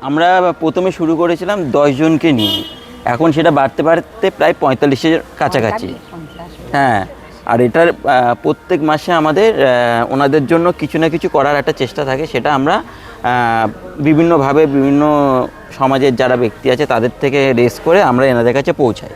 আমরা প্রথমে শুরু করেছিলাম 10 জনকে নিয়ে, এখন সেটা বাড়তে বাড়তে প্রায় 45-এর কাছাকাছি। হ্যাঁ, আর এটার প্রত্যেক মাসে আমাদের ওনাদের জন্য কিছু না কিছু করার একটা চেষ্টা থাকে, সেটা আমরা বিভিন্নভাবে বিভিন্ন সমাজের যারা ব্যক্তি আছে তাদের থেকে রেস করে আমরা এনাদের কাছে পৌঁছাই।